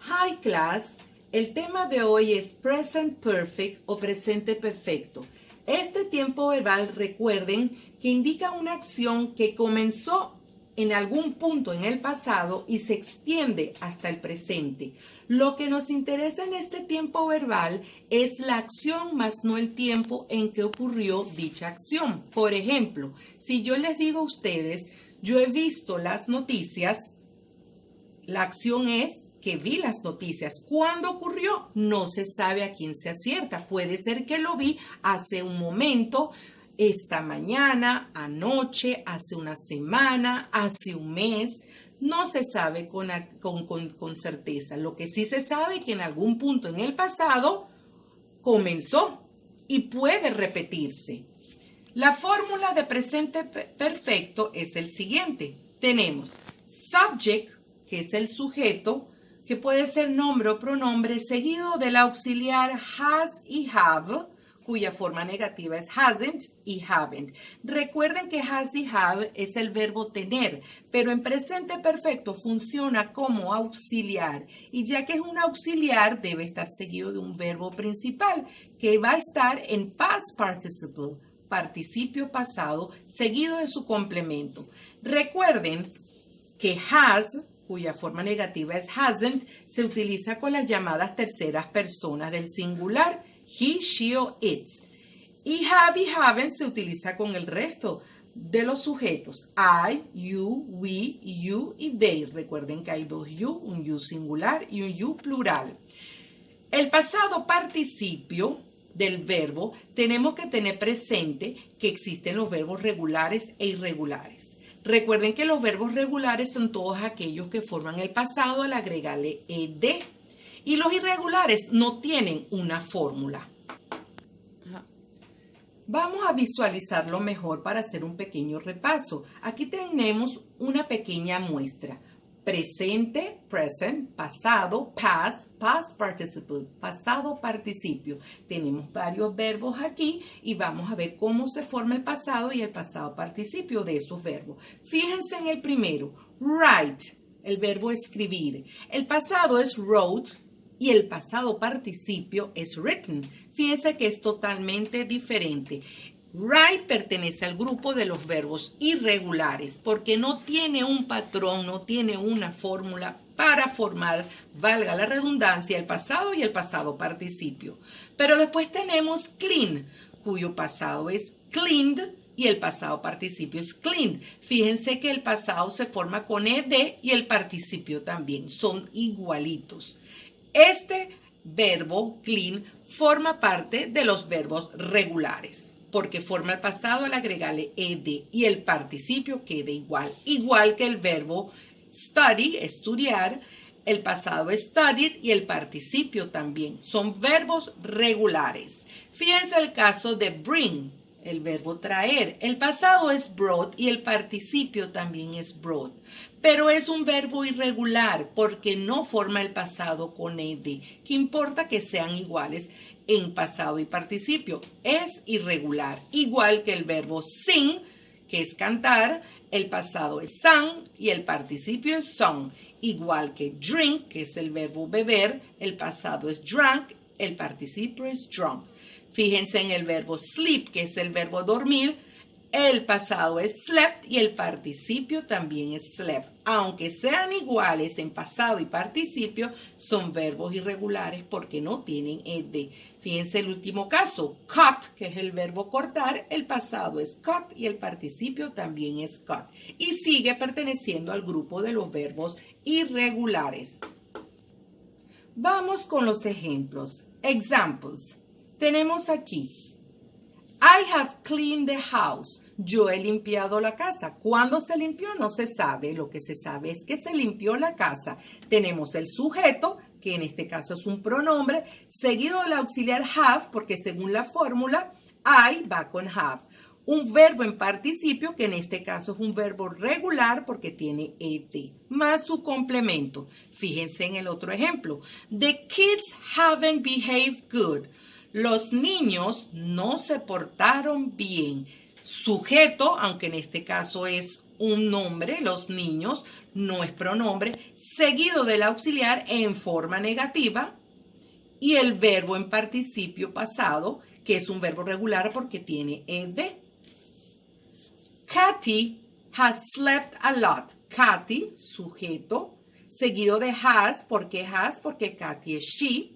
Hi class, el tema de hoy es present perfect o presente perfecto. Este tiempo verbal, recuerden, que indica una acción que comenzó en algún punto en el pasado y se extiende hasta el presente. Lo que nos interesa en este tiempo verbal es la acción más no el tiempo en que ocurrió dicha acción. Por ejemplo, si yo les digo a ustedes, yo he visto las noticias, la acción es que vi las noticias. ¿Cuándo ocurrió? No se sabe a quién se acierta. Puede ser que lo vi hace un momento, esta mañana, anoche, hace una semana, hace un mes. No se sabe con certeza. Lo que sí se sabe es que en algún punto en el pasado comenzó y puede repetirse. La fórmula de presente perfecto es el siguiente. Tenemos subject, que es el sujeto, que puede ser nombre o pronombre, seguido del auxiliar has y have, cuya forma negativa es hasn't y haven't. Recuerden que has y have es el verbo tener, pero en presente perfecto funciona como auxiliar. Y ya que es un auxiliar, debe estar seguido de un verbo principal, que va a estar en past participle, participio pasado, seguido de su complemento. Recuerden que has, cuya forma negativa es hasn't, se utiliza con las llamadas terceras personas del singular, he, she o it. Y have y haven't se utiliza con el resto de los sujetos, I, you, we, you y they. Recuerden que hay dos you, un you singular y un you plural. El pasado participio del verbo tenemos que tener presente que existen los verbos regulares e irregulares. Recuerden que los verbos regulares son todos aquellos que forman el pasado al agregarle ed. Y los irregulares no tienen una fórmula. Vamos a visualizarlo mejor para hacer un pequeño repaso. Aquí tenemos una pequeña muestra. Presente, present, pasado, past, past participle, pasado participio. Tenemos varios verbos aquí y vamos a ver cómo se forma el pasado y el pasado participio de esos verbos. Fíjense en el primero, write, el verbo escribir. El pasado es wrote y el pasado participio es written. Fíjense que es totalmente diferente. Write pertenece al grupo de los verbos irregulares porque no tiene un patrón, no tiene una fórmula para formar, valga la redundancia, el pasado y el pasado participio. Pero después tenemos clean, cuyo pasado es cleaned y el pasado participio es cleaned. Fíjense que el pasado se forma con ed y el participio también, son igualitos. Este verbo clean forma parte de los verbos regulares, porque forma el pasado al agregarle ed y el participio queda igual. Igual que el verbo study, estudiar, el pasado es studied y el participio también. Son verbos regulares. Fíjense el caso de bring, el verbo traer. El pasado es brought y el participio también es brought. Pero es un verbo irregular porque no forma el pasado con ed. ¿Qué importa que sean iguales en pasado y participio? Es irregular. Igual que el verbo sing, que es cantar, el pasado es sang y el participio es sung. Igual que drink, que es el verbo beber, el pasado es drank, el participio es drunk. Fíjense en el verbo sleep, que es el verbo dormir, el pasado es slept y el participio también es slept. Aunque sean iguales en pasado y participio, son verbos irregulares porque no tienen ed. Fíjense el último caso, cut, que es el verbo cortar, el pasado es cut y el participio también es cut. Y sigue perteneciendo al grupo de los verbos irregulares. Vamos con los ejemplos. Examples. Tenemos aquí, I have cleaned the house. Yo he limpiado la casa. ¿Cuándo se limpió? No se sabe. Lo que se sabe es que se limpió la casa. Tenemos el sujeto, que en este caso es un pronombre, seguido del auxiliar have, porque según la fórmula, I va con have. Un verbo en participio, que en este caso es un verbo regular porque tiene ed, más su complemento. Fíjense en el otro ejemplo. The kids haven't behaved good. Los niños no se portaron bien. Sujeto, aunque en este caso es un nombre, los niños, no es pronombre, seguido del auxiliar en forma negativa y el verbo en participio pasado, que es un verbo regular porque tiene ed. Katy has slept a lot. Katy, sujeto, seguido de has. ¿Por qué has? Porque Katy es she.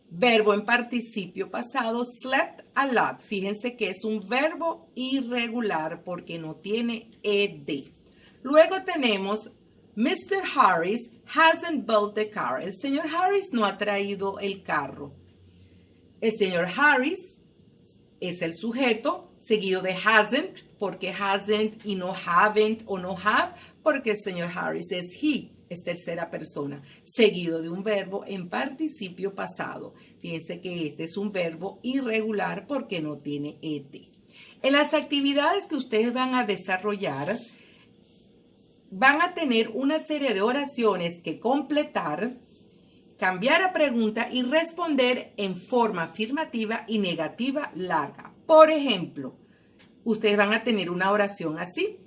Verbo en participio pasado, slept a lot. Fíjense que es un verbo irregular porque no tiene ed. Luego tenemos Mr. Harris hasn't bought the car. El señor Harris no ha traído el carro. El señor Harris es el sujeto, seguido de hasn't, porque hasn't y no haven't o no have, porque el señor Harris es he, es tercera persona, seguido de un verbo en participio pasado. Fíjense que este es un verbo irregular porque no tiene ed. En las actividades que ustedes van a desarrollar, van a tener una serie de oraciones que completar, cambiar a pregunta y responder en forma afirmativa y negativa larga. Por ejemplo, ustedes van a tener una oración así.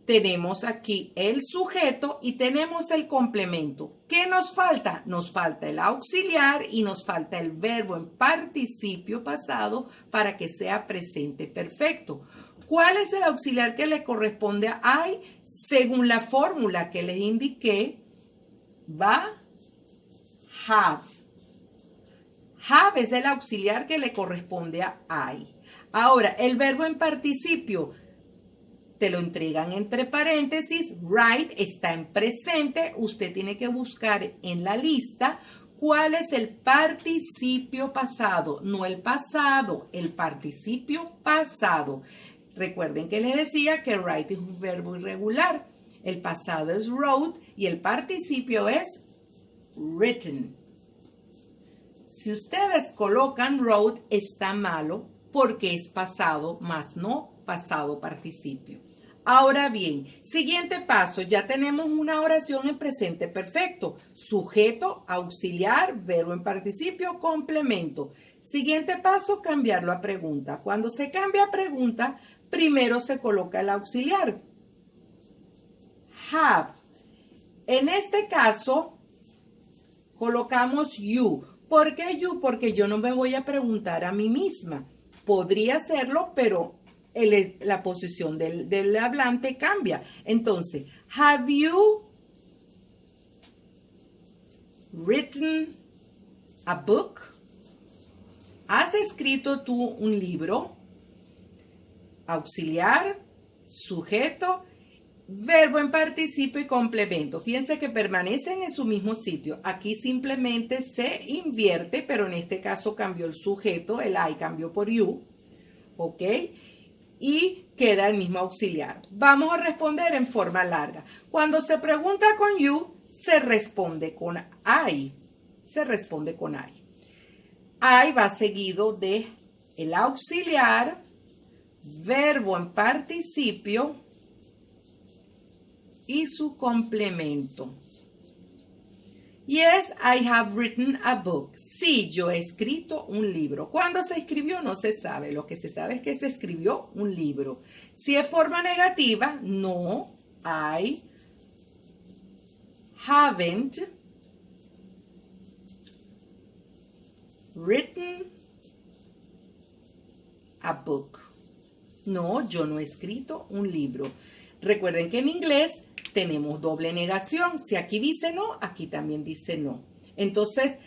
Tenemos aquí el sujeto y tenemos el complemento. ¿Qué nos falta? Nos falta el auxiliar y nos falta el verbo en participio pasado para que sea presente perfecto. ¿Cuál es el auxiliar que le corresponde a I? Según la fórmula que les indiqué, va have. Have es el auxiliar que le corresponde a I. Ahora, el verbo en participio te lo entregan entre paréntesis. Write está en presente. Usted tiene que buscar en la lista cuál es el participio pasado. No el pasado, el participio pasado. Recuerden que les decía que write es un verbo irregular. El pasado es wrote y el participio es written. Si ustedes colocan wrote, está malo porque es pasado más no pasado participio. Ahora bien, siguiente paso, ya tenemos una oración en presente perfecto. Sujeto, auxiliar, verbo en participio, complemento. Siguiente paso, cambiarlo a pregunta. Cuando se cambia a pregunta, primero se coloca el auxiliar. Have. En este caso, colocamos you. ¿Por qué you? Porque yo no me voy a preguntar a mí misma. Podría hacerlo, pero la posición del hablante cambia. Entonces, have you written a book? ¿Has escrito tú un libro? Auxiliar, sujeto, verbo en participio y complemento. Fíjense que permanecen en su mismo sitio. Aquí simplemente se invierte, pero en este caso cambió el sujeto, el I cambió por you. ¿Ok? Y queda el mismo auxiliar. Vamos a responder en forma larga. Cuando se pregunta con you, se responde con I. Se responde con I. I va seguido de el auxiliar, verbo en participio y su complemento. Yes, I have written a book. Sí, yo he escrito un libro. ¿Cuándo se escribió? No se sabe. Lo que se sabe es que se escribió un libro. Si es forma negativa, no, I haven't written a book. No, yo no he escrito un libro. Recuerden que en inglés tenemos doble negación. Si aquí dice no, aquí también dice no. Entonces,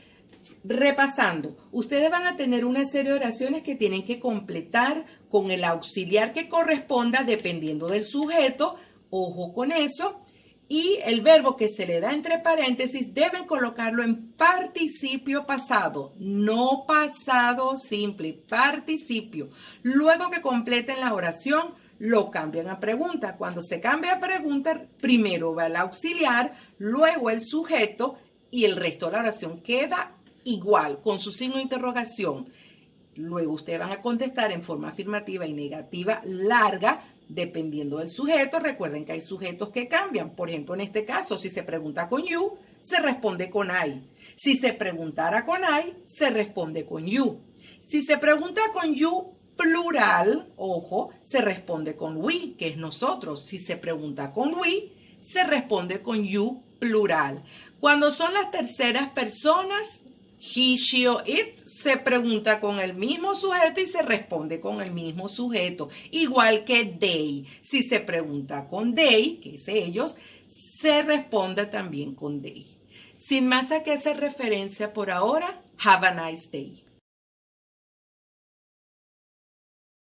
repasando, ustedes van a tener una serie de oraciones que tienen que completar con el auxiliar que corresponda dependiendo del sujeto. Ojo con eso. Y el verbo que se le da entre paréntesis deben colocarlo en participio pasado, no pasado simple, participio. Luego que completen la oración, lo cambian a pregunta. Cuando se cambia a pregunta, primero va el auxiliar, luego el sujeto y el resto de la oración queda igual, con su signo de interrogación. Luego ustedes van a contestar en forma afirmativa y negativa larga, dependiendo del sujeto. Recuerden que hay sujetos que cambian. Por ejemplo, en este caso, si se pregunta con you, se responde con I. Si se preguntara con I, se responde con you. Si se pregunta con you plural, ojo, se responde con we, que es nosotros. Si se pregunta con we, se responde con you, plural. Cuando son las terceras personas, he, she o it, se pregunta con el mismo sujeto y se responde con el mismo sujeto. Igual que they. Si se pregunta con they, que es ellos, se responde también con they. Sin más a qué hacer referencia por ahora, have a nice day.